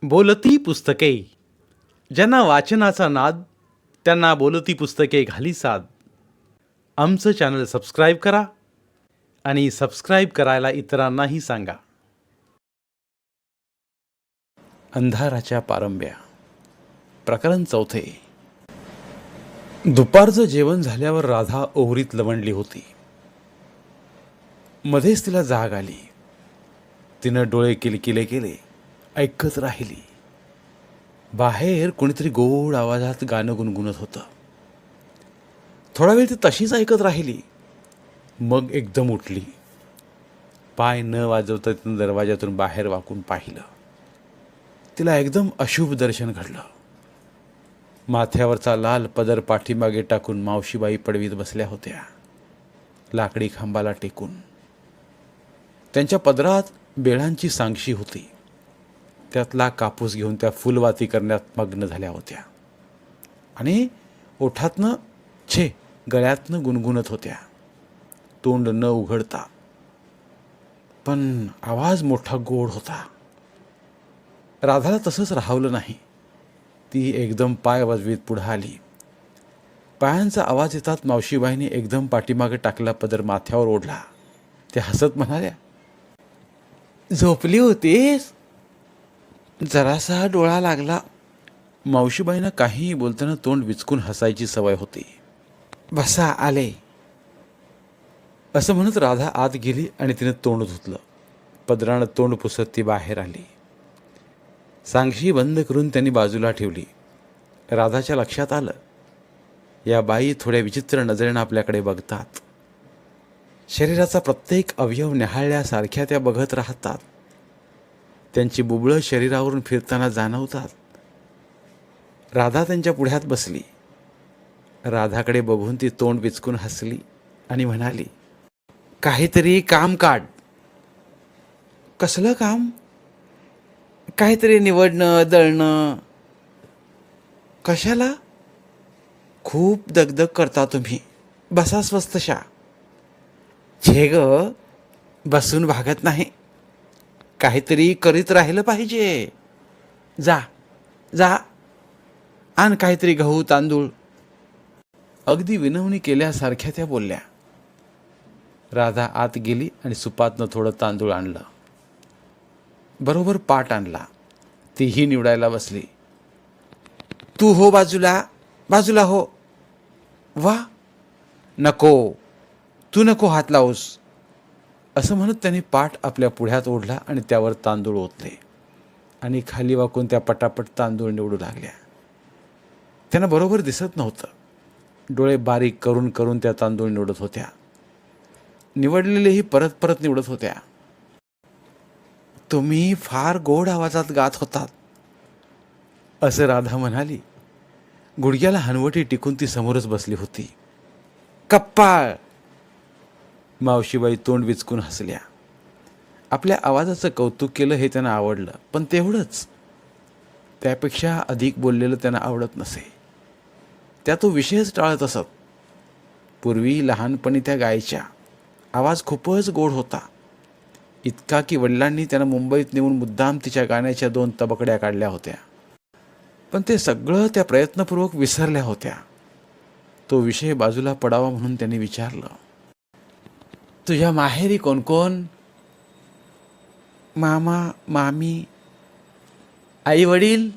बोलती पुस्तके. ज्यांना वाचनाचा नाद त्यांना बोलती पुस्तके घाली साद. आमचं चॅनल सबस्क्राईब करा आणि सबस्क्राईब करायला इतरांनाही सांगा. अंधाराच्या पारंब्या. प्रकरण 4. दुपारचं जेवण झाल्यावर राधा ओहरीत लवंडली होती. मध्येच तिला जाग आली. तिनं डोळे किलकिले केले, ऐकत राहिली. बाहेर कोणीतरी गोड आवाजात गाणं गुणगुणत होतं. थोडा वेळ ती तशीच ऐकत राहिली. मग एकदम उठली. पाय न वाजवता तिनं दरवाजातून बाहेर वाकून पाहिलं. तिला एकदम अशुभ दर्शन घडलं. माथ्यावरचा लाल पदर पाठीमागे टाकून मावशीबाई पडवीत बसल्या होत्या, लाकडी खांबाला टेकून. त्यांच्या पदरात बेळांची सांगशी होती. त्यातला कापूस घेऊन त्या फुलवाती करण्यात मग्न झाल्या होत्या आणि ओठातनं छे गळ्यातनं गुणगुणत होत्या, तोंड न उघडता. पण आवाज मोठा गोड होता. राधाला तसंच राहावलं नाही. ती एकदम पाय वाजवीत पुढे आली. पायांचा आवाज येतात मावशीबाईंनी एकदम पाठीमागे टाकला पदर माथ्यावर ओढला. त्या हसत म्हणाल्या, झोपली होतीस? जरासा डोळा लागला. मावशीबाईंना काहीही बोलताना तोंड विचकून हसायची सवय होती. बसा, आले, असं म्हणत राधा आत गेली आणि तिने तोंड धुतलं. पदरानं तोंड पुसत ती बाहेर आली. सांगशी बंद करून त्यांनी बाजूला ठेवली. राधाच्या लक्षात आलं, या बाई थोड्या विचित्र नजरेनं आपल्याकडे बघतात. शरीराचा प्रत्येक अवयव न्याहाळल्यासारख्या त्या बघत राहतात. त्यांची बुबळं शरीरावरून फिरताना जाणवतात. राधा त्यांच्या पुढ्यात बसली. राधाकडे बघून ती तोंड विचकून हसली आणि म्हणाली, काहीतरी काम काढ. कसलं काम? काहीतरी निवडणं, दळणं. कशाला? खूप दगदग करता तुम्ही. बसा स्वस्थशा. छे ग, बसून भागत नाही. काहीतरी करीत राहिलं पाहिजे. जा जा, आण काहीतरी गहू तांदूळ. अगदी विनवणी केल्यासारख्या त्या बोलल्या. राधा आत गेली आणि सुपातनं थोडं तांदूळ आणलं. बरोबर पाट आणला. तीही निवडायला बसली. तू हो बाजूला, बाजूला हो. वा, नको, तू नको हात लावूस, असं म्हणत त्याने पाट आपल्या पुढ्यात ओढला आणि त्यावर तांदूळ ओतले आणि खाली वाकून त्या पटापट तांदूळ निवडू लागल्या. त्यांना बरोबर दिसत नव्हतं. डोळे बारीक करून करून त्या तांदूळ निवडत होत्या. निवडलेलेही परत परत निवडत होत्या. तुम्ही फार गोड आवाजात गात होतात, असं राधा म्हणाली. गुडघ्याला हनवटी टिकून ती समोरच बसली होती. कप्पाळ. मावशीबाई तोंड विचकून हसल्या. आपल्या आवाजाचं कौतुक केलं हे त्यांना आवडलं, पण तेवढंच. त्यापेक्षा अधिक बोललेलं त्यांना आवडत नसे. त्या तो विषयच टाळत असत. पूर्वी लहानपणी त्या गायच्या. आवाज खूपच गोड होता. इतका की वडिलांनी त्यांना मुंबईत नेऊन मुद्दाम तिच्या गाण्याच्या 2 तबकड्या काढल्या होत्या. पण ते सगळं त्या प्रयत्नपूर्वक विसरल्या होत्या. तो विषय बाजूला पडावा म्हणून त्यांनी विचारलं, तुझ्या माहेरी कोण कोण? मामा, मामी, आई वडील.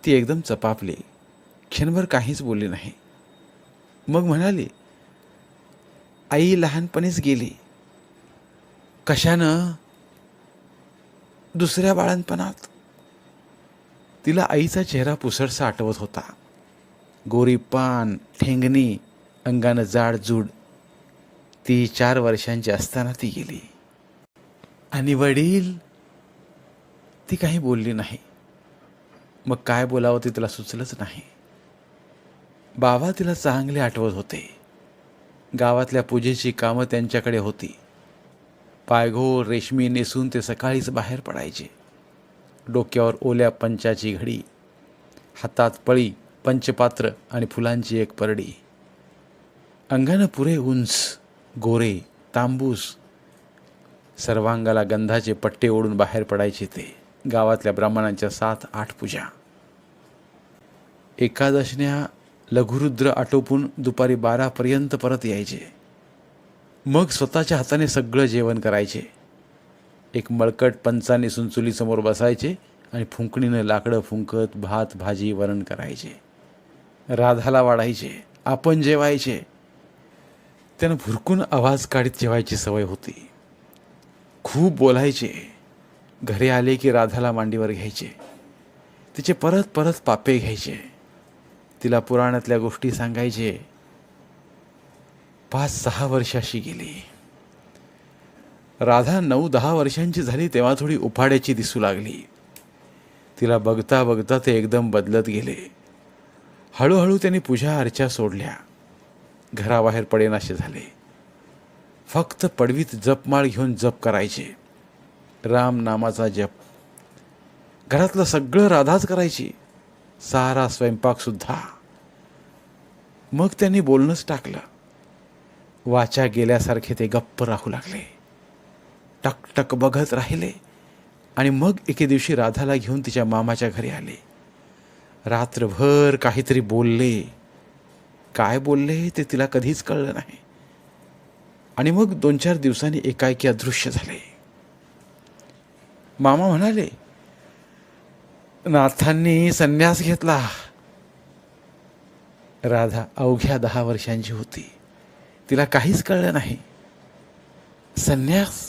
ती एकदम चपापली. क्षणभर काहीच बोलली नाही. मग म्हणाली, आई लहानपणीच गेली. कशानं? दुसऱ्या बाळंतपणात. तिला आईचा चेहरा पुसटसा आठवत होता. गोरी पान, ठेंगणी, अंगानं जाडजूड. ती 4 वर्षांची असताना ती गेली. आणि वडील? ती काही बोलली नाही. मग काय बोलावं ते तिला सुचलंच नाही. बाबा तिला चांगले आठवत होते. गावातल्या पूजेची कामं त्यांच्याकडे होती. पायघोळ रेशमी नेसून ते सकाळीच बाहेर पडायचे. डोक्यावर ओल्या पंचाची घडी, हातात पळी, पंचपात्र आणि फुलांची एक परडी. अंगानं पुरे उंच, गोरे, तांबूस, सर्वांगाला गंधाचे पट्टे ओढून बाहेर पडायचे ते. गावातल्या ब्राह्मणांच्या 7-8 पूजा. एकादशन्या लघुरुद्र आटोपून दुपारी 12पर्यंत परत यायचे. मग स्वतःच्या हाताने सगळं जेवण करायचे. एक मळकट पंचा नेसून चुलीसमोर बसायचे आणि फुंकणीनं लाकडं फुंकत भात भाजी वरण करायचे. राधाला वाढायचे, आपण जेवायचे. त्यानं भुरकून आवाज काढीत जेवायची सवय होती. खूप बोलायचे. घरी आले की राधाला मांडीवर घ्यायचे. तिचे परत परत पापे घ्यायचे. तिला पुराणातल्या गोष्टी सांगायचे. 5-6 वर्षाशी गेली. राधा 9-10 वर्षांची झाली तेव्हा थोडी उफाड्याची दिसू लागली. तिला बघता बघता ते एकदम बदलत गेले. हळूहळू त्यांनी पूजा अर्चा सोडल्या. घराबाहेर पडेनासे झाले. फक्त पडवीत जपमाळ घेऊन जप करायचे. राम नामाचा जप. घरातलं सगळं राधाच करायची, सारा स्वयंपाक सुद्धा. मग त्यांनी बोलणंच टाकलं. वाचा गेल्यासारखे ते गप्प राहू लागले. टकटक बघत राहिले. आणि मग एके दिवशी राधाला घेऊन तिच्या मामाच्या घरी आले. रात्रभर काहीतरी बोलले. काय बोलले ते तिला कधीच कळलं नाही. आणि मग 2-4 दिवसांनी एकाएकी अदृश्य झाले. मामा म्हणाले, नाथांनी संन्यास घेतला. राधा अवघ्या 10 वर्षांची होती. तिला काहीच कळलं नाही. संन्यास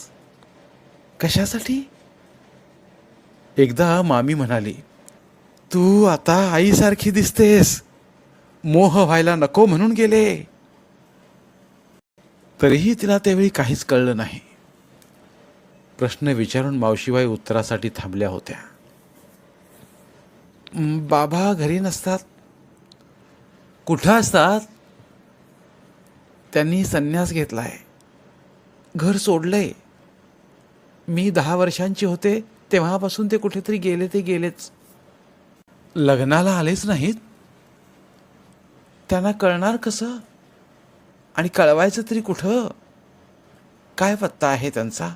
कशासाठी? एकदा मामी म्हणाली, तू आता आईसारखी दिसतेस. मोह व्हायला नको म्हणून गेले. तरीही तिला त्यावेळी काहीच कळलं नाही. प्रश्न विचारून मावशीबाई उत्तरासाठी थांबल्या होत्या. बाबा घरी नसतात. कुठं असतात? त्यांनी संन्यास घेतलाय, घर सोडलंय. मी 10 वर्षांची होते तेव्हापासून ते कुठेतरी गेले ते गेलेच. लग्नाला आलेच नाहीत. त्यांना कळणार कसं? आणि कळवायचं तरी कुठं? काय पत्ता आहे त्यांचा?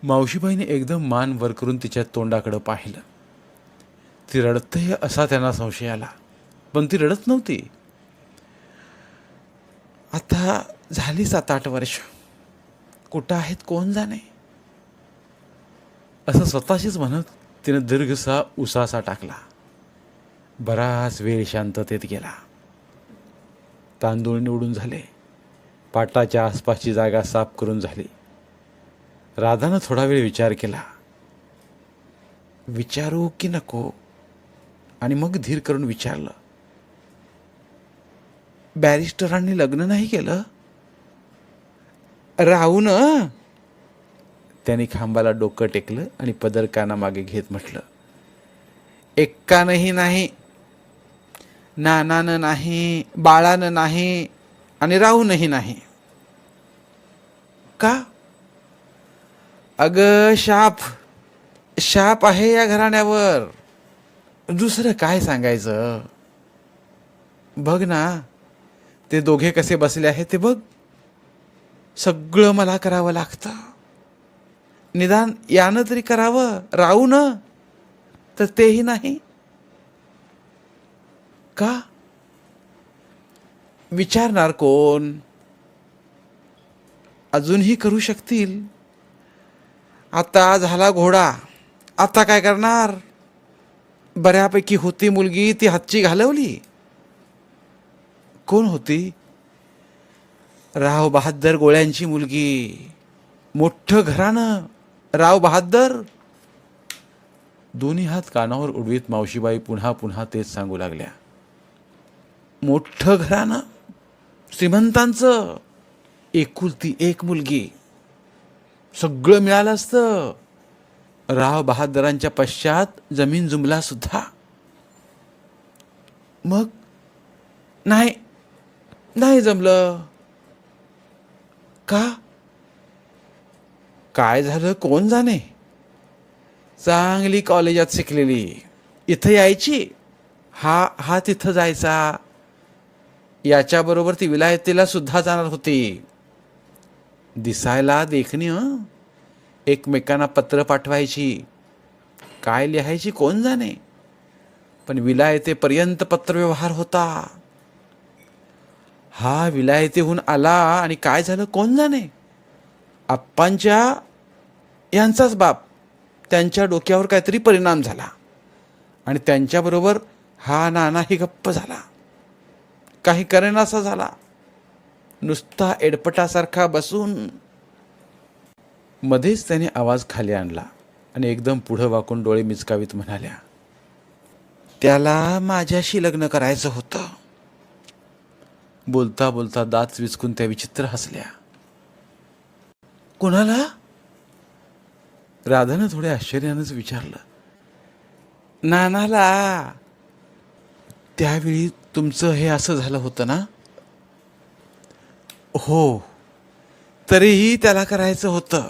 मावशीबाईने एकदम मान वर करून तिच्या तोंडाकडं पाहिलं. ती रडते असा त्यांना संशय आला, पण ती रडत नव्हती. आता झाली 7-8 वर्ष. कुठं आहेत कोण जाणे, असं स्वतःशीच म्हणत तिनं दीर्घसा उसासा टाकला. बराच वेळ शांततेत गेला. तांदूळ निवडून झाले. पाटाच्या आसपासची जागा साफ करून झाली. राधानं थोडा वेळ विचार केला. विचारू की नको? आणि मग धीर करून विचारलं, बॅरिस्टरांनी लग्न नाही केलं? राहू ना? त्याने खांबाला डोकं टेकलं आणि पदर कानामागे घेत म्हटलं, एक्कानंही नाही, नानानं नाही, बाळानं नाही, आणि राहूनही नाही. का? अगं शाप आहे या घराण्यावर. दुसरं काय सांगायचं? बघ ना, ते दोघे कसे बसले आहेत ते बघ. सगळं मला करावं लागतं. निदान यानं तरी करावं, राहू न तर तेही नाही. का? विचारणार कोण? अजूनही करू शकतील. आता झाला घोडा, आता काय करणार? बऱ्यापैकी होती मुलगी, ती हातची घालवली. कोण होती? राव बहादर गोळ्यांची मुलगी. मोठं घराणं, राव बहादर. दोन्ही हात कानावर उडवीत मावशीबाई पुन्हा पुन्हा तेच सांगू लागल्या. मोठं घराणं, श्रीमंतांचं, एकुलती एक मुलगी. सगळं मिळालं असतं. राव बहादरांच्या पश्चात जमीन जुमला सुद्धा. मग नाही जमलं. का? काय झालं कोण जाणे. चांगली कॉलेजात शिकलेली, इथं यायची, हा तिथं जायचा. याच्याबरोबर ती विलायतीला सुद्धा जाणार होती. दिसायला देखणी, एकमेकांना पत्र पाठवायची, काय लिहायची कोण जाणे, पण विलायतेपर्यंत पत्रव्यवहार होता. हा विलायतेहून आला आणि काय झालं कोण जाणे. आप्पांच्या यांचाच बाप, त्यांच्या डोक्यावर काहीतरी परिणाम झाला आणि त्यांच्याबरोबर हा नानाही गप्प झाला. काही करेनासा झाला, नुसता एडपटासारखा बसून. मध्येच त्याने आवाज खाली आणला आणि एकदम पुढं वाकून डोळे मिचकावीत म्हणाल्या, त्याला माझ्याशी लग्न करायचं होतं. बोलता बोलता दात विचकून त्या विचित्र हसल्या. कोणाला? राधानं थोड्या आश्चर्यानंच विचारलं. नानाला. त्यावेळी तुमचं हे असं झालं होतं ना? हो, तरीही त्याला करायचं होतं.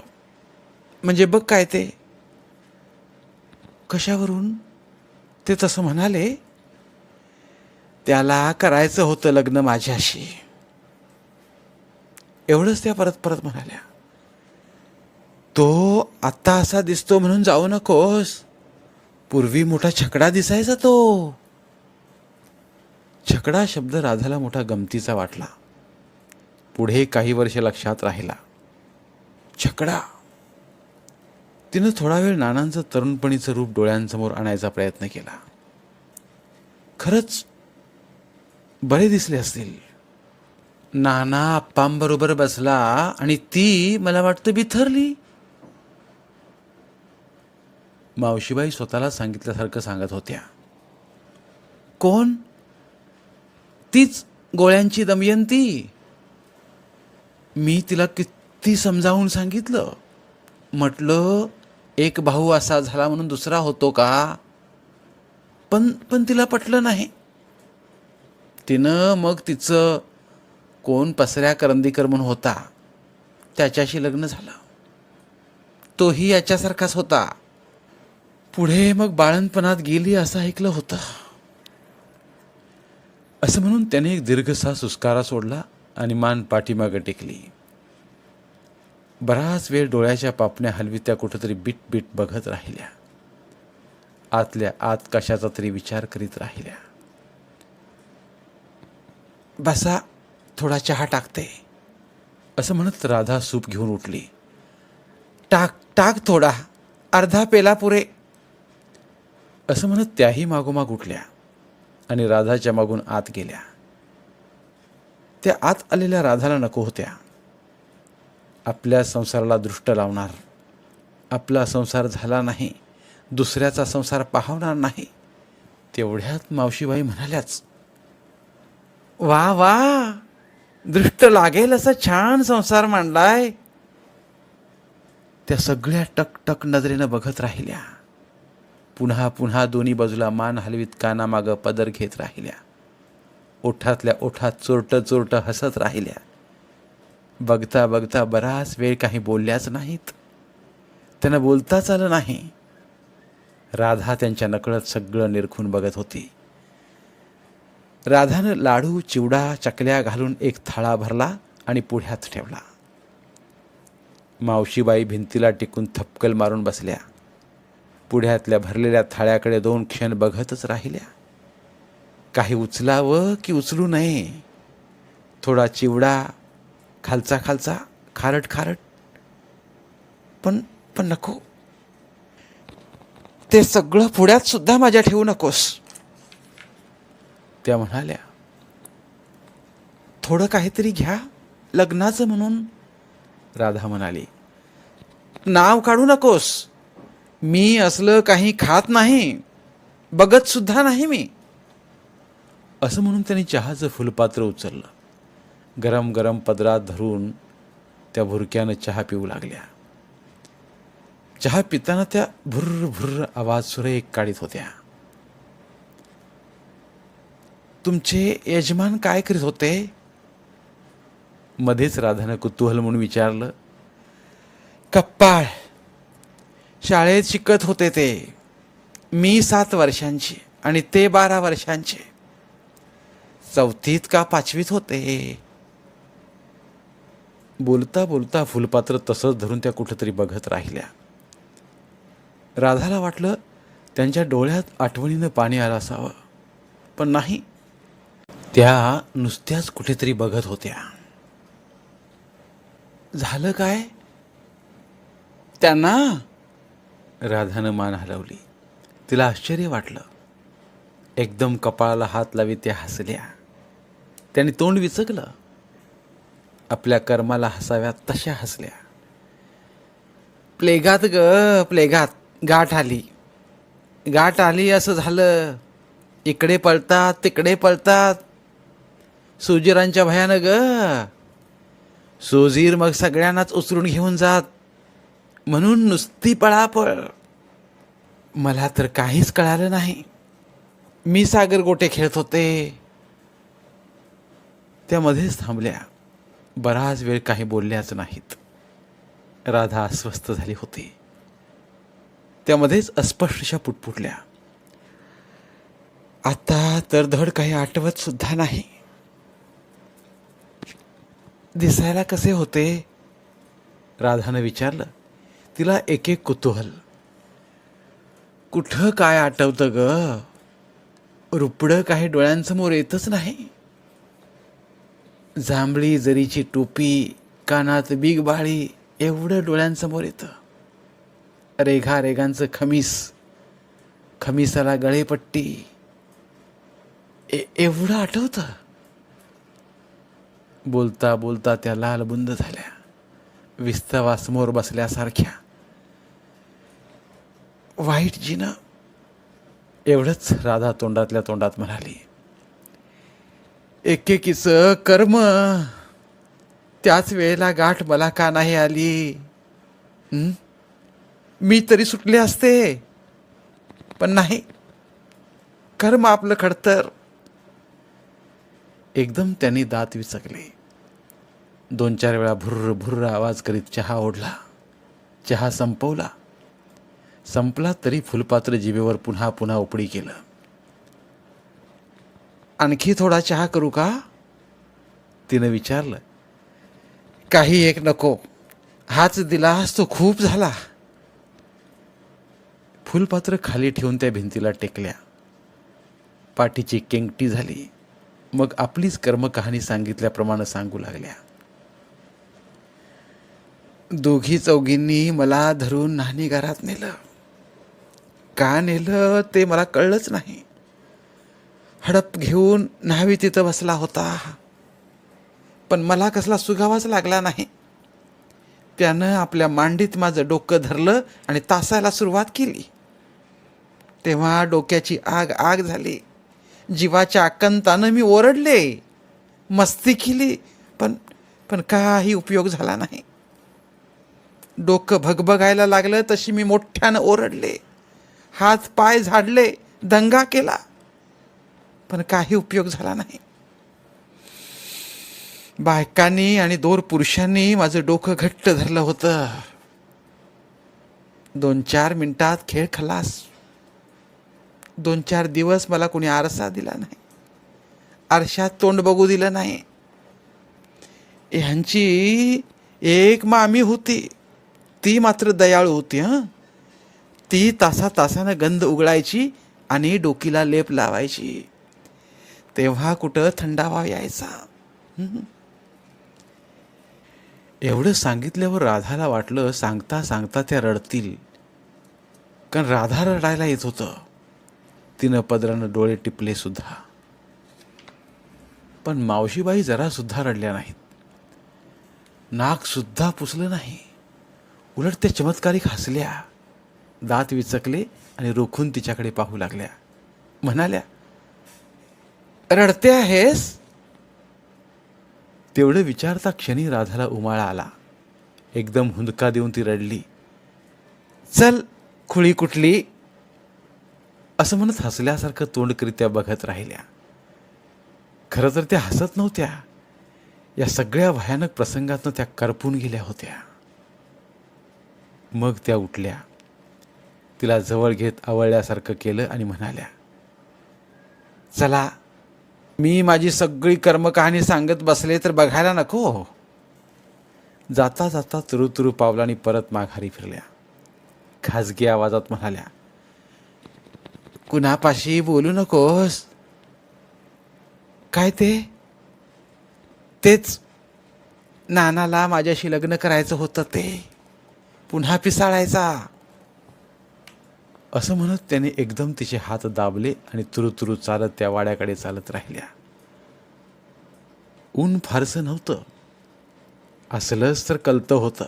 म्हणजे बघ काय ते. कशावरून? ते तसं म्हणाले. त्याला करायचं होतं लग्न माझ्याशी. एवढंच त्या परत परत म्हणाल्या. तो आत्ता असा दिसतो म्हणून जाऊ नकोस. पूर्वी मोठा छकडा दिसायचा तो. छकडा शब्द राधाला मोठा गमतीचा वाटला. पुढे काही वर्ष लक्षात राहिला. छकडा. तिनं थोडा वेळ नानांचं तरुणपणीचं रूप डोळ्यांसमोर आणायचा प्रयत्न केला. खरंच बरे दिसले असतील. नाना आप्पांबरोबर बसला आणि ती मला वाटतं बिथरली. मावशीबाई स्वतःला सांगितल्यासारखं सांगत होत्या. कोण? तीच गोळ्यांची दमयंती. मी तिला किती समजावून सांगितलं. म्हटलं एक भाऊ असा झाला म्हणून दुसरा होतो का? पण तिला पटलं नाही. तिनं मग तिचं कोण पसऱ्या करंदीकर म्हणून होता त्याच्याशी लग्न झालं. तोही याच्यासारखाच होता. पुढे मग बाळणपणात गेली असं ऐकलं होतं. असं म्हणून त्याने एक दीर्घसा सुस्कारा सोडला आणि मान पाठीमागं टेकली. बराच वेळ डोळ्याच्या पापण्या हलवीत त्या कुठंतरी बीट बीट बघत राहिल्या. आतल्या आत कशाचा तरी विचार करीत राहिल्या. बसा, थोडा चहा टाकते, असं म्हणत राधा सूप घेऊन उठली. टाक टाक थोडा, अर्धा पेला पुरे, असं म्हणत त्याही मागोमाग उठल्या आणि राधाच्या मागून आत गेल्या. त्या आत आलेल्या राधाला नको होत्या. आपल्या संसाराला दृष्ट लावणार, आपला संसार झाला नाही, दुसऱ्याचा संसार पाहवणार नाही. तेवढ्यात मावशीबाई म्हणाल्याच, वा वा, दृष्ट लागेल असा छान संसार मांडलाय. त्या सगळ्या टकटक नजरेनं बघत राहिल्या. पुन्हा पुन्हा दोन्ही बाजूला मान हलवीत कानामागं पदर घेत राहिल्या. ओठातल्या ओठात चोरट चोरट हसत राहिल्या. बघता बघता बराच वेळ काही बोलल्याच नाहीत. त्यांना बोलताच आलं नाही. राधा त्यांच्या नकळत सगळं निरखून बघत होती. राधानं लाडू चिवडा चकल्या घालून एक थाळा भरला आणि पुढ्यात ठेवला. मावशीबाई भिंतीला टिकून थपकल मारून बसल्या. पुढ्यातल्या भरलेल्या थाळ्याकडे 2 क्षण बघतच राहिल्या. काही उचलावं की उचलू नये. थोडा चिवडा, खालचा खालचा, खारट खारट, पण नको. ते सगळं पुढ्यात सुद्धा माझ्या ठेवू नकोस, त्या म्हणाल्या. थोडं काहीतरी घ्या लग्नाचं म्हणून, राधा म्हणाली. नाव काढू नकोस. मी असलं काही खात नाही, बघत सुद्धा नाही मी, असं म्हणून त्यांनी चहाचं फुलपात्र उचललं. गरम गरम पदरात धरून त्या भुरक्यानं चहा पिऊ लागल्या. चहा पिताना त्या भुर्र भुर्र आवाज सुरेख काढीत होत्या. तुमचे यजमान काय करीत होते? मध्येच राधानं कुतूहल म्हणून विचारलं. कप्पाळ, शाळेत शिकत होते ते. मी 7 वर्षांची आणि ते 12 वर्षांचे. 4थीत का 5वीत होते. बोलता बोलता फुलपात्र तसंच धरून त्या कुठंतरी बघत राहिल्या. राधाला वाटलं त्यांच्या डोळ्यात आठवणीनं पाणी आलं असावं, पण नाही. त्या नुसत्याच कुठेतरी बघत होत्या. झालं काय त्यांना? राधानं मान हलवली. तिला आश्चर्य वाटलं. एकदम कपाळाला हात लावी त्या हसल्या. त्याने तोंड विचकलं. आपल्या कर्माला हसाव्यात तशा हसल्या. प्लेगात ग, प्लेगात गाठ आली, गाठ आली असं झालं. इकडे पळतात तिकडे पळतात, सुजिरांच्या भयानं ग. सुजीर मग सगळ्यांनाच उचलून घेऊन जात, म्हणून नुसती पळापळ. मला तर काहीच कळालं नाही. मी सागर गोटे खेळत होते. त्यामध्येच थांबल्या. बराच वेळ काही बोलल्याच नाहीत. राधा अस्वस्थ झाली होती. त्यामध्येच अस्पष्टशा पुटपुटल्या. आता तर धड काही आठवत सुद्धा नाही. दिसायला कसे होते? राधानं विचारलं. तिला एक एक कुतूहल. कुठं काय आठवतं ग? रुपडं काही डोळ्यांसमोर येतच नाही. जांभळी जरीची टोपी, कानात बिग बाळी, एवढं डोळ्यांसमोर येतं. रेघा रेगांचं खमीस, खमिसाला गळेपट्टी, एवढं आठवतं. बोलता बोलता त्या लाल बुंद झाल्या, विस्तवासमोर बसल्यासारख्या. वाईट जिनं, एवढंच राधा तोंडातल्या तोंडात म्हणाली. एकेकीचं कर्म. त्याच वेळेला गाठ मला का नाही आली? मी तरी सुटले असते, पण नाही, कर्म आपलं खडतर. एकदम त्यांनी दात विचकले. 2-4 वेळा भुर्र भुर्र आवाज करीत चहा ओढला. चहा संपवला. संपला तरी फुलपात्र जिभेवर पुन्हा पुन्हा उपडी केलं. आणखी थोडा चहा करू का? तिनं विचारलं. काही एक नको, हाच दिलास तो खूप झाला. फुलपात्र खाली ठेवून त्या भिंतीला टेकल्या. पाठीची केंगटी झाली. मग आपलीच कर्मकहाणी सांगितल्याप्रमाणे सांगू लागल्या. दोघी चौघींनी मला धरून नानी घरात नेलं. का नेलं ते मला कळलंच नाही. हडप घेऊन न्हावी तिथं बसला होता, पण मला कसला सुगावाच लागला नाही. त्यानं आपल्या मांडीत माझं डोकं धरलं आणि तासायला सुरुवात केली. तेव्हा डोक्याची आग आग झाली. जीवाच्या आकंतानं मी ओरडले, मस्ती केली, पण काही उपयोग झाला नाही. डोकं भगभगायला लागलं तशी मी मोठ्यानं ओरडले, हात पाय झाडले, दंगा केला, पण काही उपयोग झाला नाही. बायकांनी आणि 2 पुरुषांनी माझं डोकं घट्ट धरलं होतं. 2-4 मिनिटात खेळ खलास. 2-4 दिवस मला कोणी आरसा दिला नाही, आरशात तोंड बघू दिलं नाही. ह्यांची एक मामी होती, ती मात्र दयाळू होती. ती तासातासानं गंध उघडायची आणि डोकीला लेप लावायची. तेव्हा कुठं थंडावा यायचा. एवढं सांगितल्यावर राधाला वाटलं सांगता सांगता त्या रडतील, कारण राधा रडायला येत होतं. तिनं पदरानं डोळे टिपले सुद्धा, पण मावशीबाई जरा सुद्धा रडल्या नाहीत. नाक सुद्धा पुसलं नाही. उलट त्या चमत्कारिक हसल्या, दात विचकले आणि रोखून तिच्याकडे पाहू लागल्या. म्हणाल्या, रडते आहेस? तेवढं विचारता क्षणी राधाला उमाळा आला. एकदम हुंदका देऊन ती रडली. चल खुळी कुठली, असं म्हणत हसल्यासारखं तोंड करीत त्या बघत राहिल्या. खरं तर त्या हसत नव्हत्या. या सगळ्या भयानक प्रसंगातनं त्या करपून गेल्या होत्या. मग त्या उठल्या, तिला जवळ घेत आवळल्यासारखं केलं आणि म्हणाल्या, चला, मी माझी सगळी कर्मकहाणी सांगत बसले तर बघायला नको. जाता जाता तुरुतुरु पावलांनी परत माघारी फिरल्या. खाजगी आवाजात म्हणाल्या, कुणापाशी बोलू नकोस. काय ते? तेच नानाला माझ्याशी लग्न करायचं होतं ते पुन्हा पिसाळायचा. असं म्हणत त्याने एकदम तिचे हात दाबले आणि तुरुतुरु चालत त्या वाड्याकडे चालत राहिल्या. ऊन फारसं नव्हतं. असलंच तर कलतं होतं,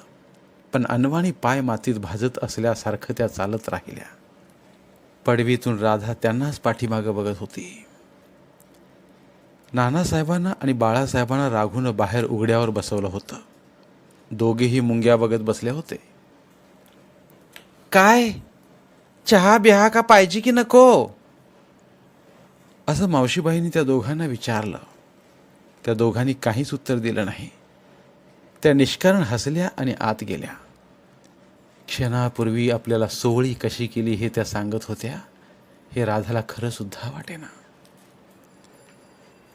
पण अनवाणी पाय मातीत भाजत असल्यासारखं त्या चालत राहिल्या. पडवीतून राधा त्यांनाच पाठीमागं बघत होती. नानासाहेबांना आणि बाळासाहेबांना राघूनं बाहेर उघड्यावर बसवलं होतं. दोघेही मुंग्या बघत बसले होते. काय चहा बिहा का पाहिजे की नको, असं मावशीबाईंनी त्या दोघांना विचारलं. त्या दोघांनी काहीच उत्तर दिलं नाही. त्या निष्कारण हसल्या आणि आत गेल्या. क्षणापूर्वी आपल्याला सोहळी कशी केली हे त्या सांगत होत्या, हे राधाला खरं सुद्धा वाटेना.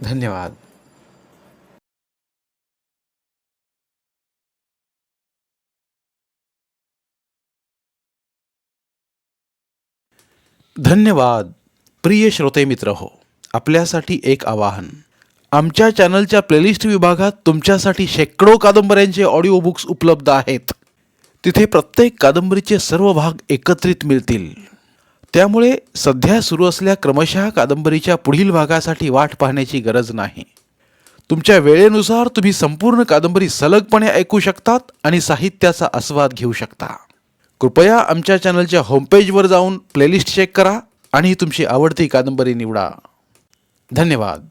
धन्यवाद. धन्यवाद. प्रिय श्रोते मित्र हो, आपल्यासाठी एक आवाहन. आमच्या चॅनलच्या प्लेलिस्ट विभागात तुमच्यासाठी शेकडो कादंबऱ्यांचे ऑडिओ बुक्स उपलब्ध आहेत. तिथे प्रत्येक कादंबरीचे सर्व भाग एकत्रित मिळतील. त्यामुळे सध्या सुरू असलेल्या क्रमशः कादंबरीच्या पुढील भागासाठी वाट पाहण्याची गरज नाही. तुमच्या वेळेनुसार तुम्ही संपूर्ण कादंबरी सलगपणे ऐकू शकतात आणि साहित्याचा आस्वाद घेऊ शकता. कृपया आमच्या चॅनलच्या होमपेजवर जाऊन प्लेलिस्ट चेक करा आणि तुमची आवडती कादंबरी निवडा. धन्यवाद.